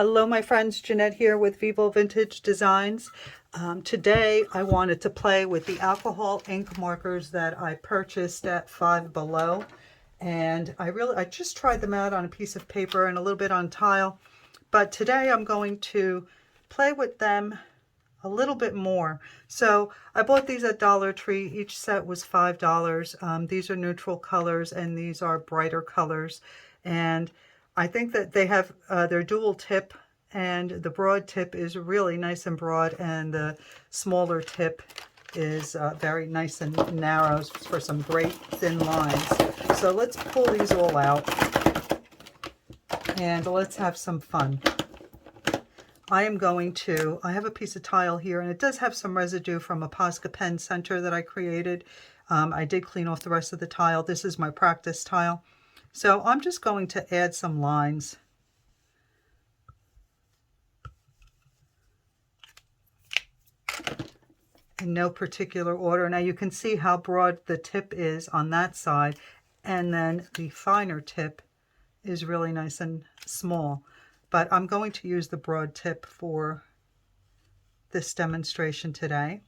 Hello my friends, Jeanette here with Vivo Vintage Designs. Today I wanted to play with the alcohol ink markers that I purchased at Five Below, and I just tried them out on a piece of paper and a little bit on tile, but today I'm going to play with them a little bit more. So I bought these at Dollar Tree. Each set was $5. These are neutral colors and these are brighter colors, and I think that they have their dual tip, and the broad tip is really nice and broad, and the smaller tip is very nice and narrow for some great thin lines. So let's pull these all out and let's have some fun. I have a piece of tile here, and it does have some residue from a Posca pen center that I created. I did clean off the rest of the tile. This is my practice tile. So I'm just going to add some lines. In no particular order. Now you can see how broad the tip is on that side, and then the finer tip is really nice and small. But I'm going to use the broad tip for this demonstration today.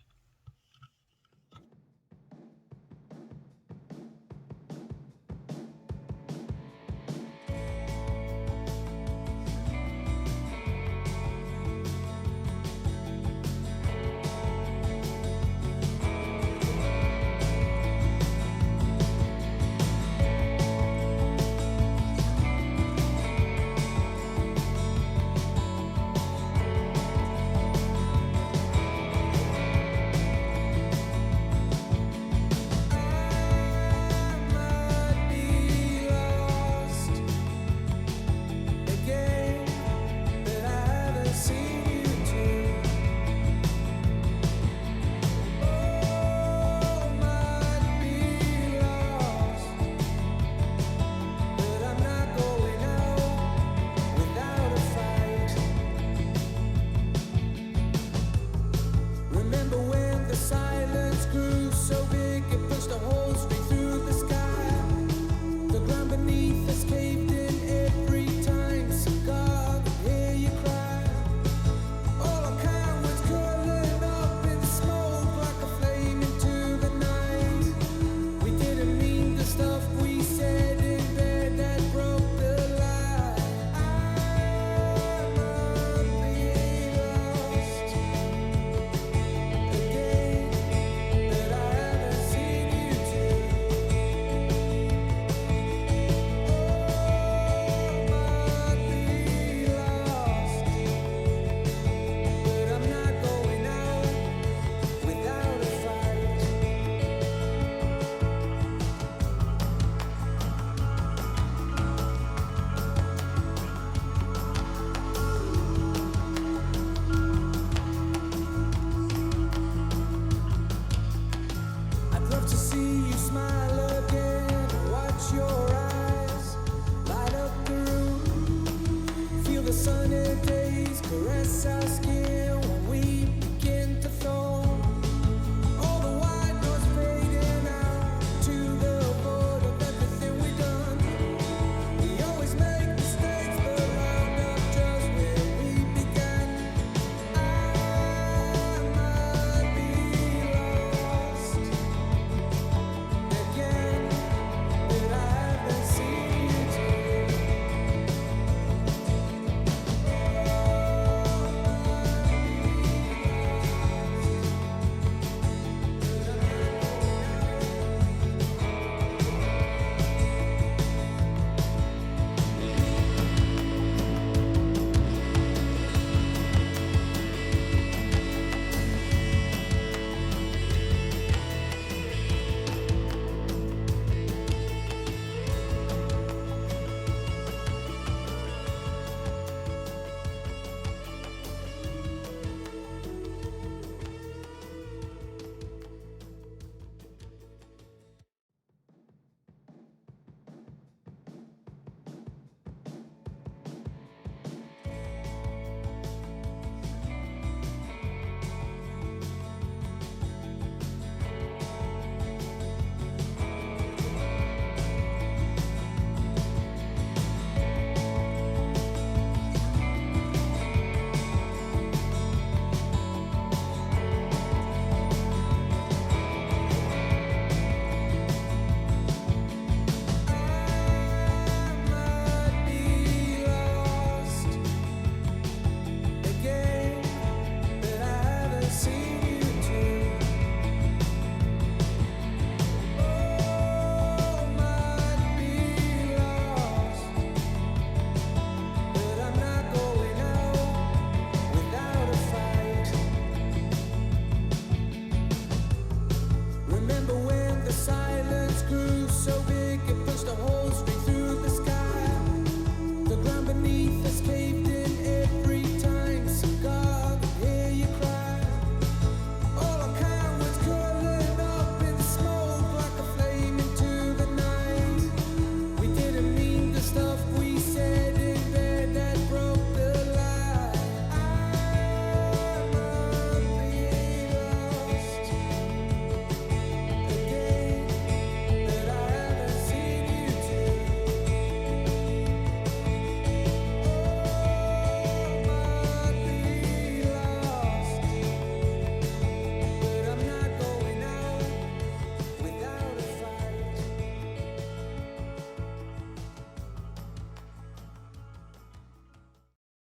Sunny days caress our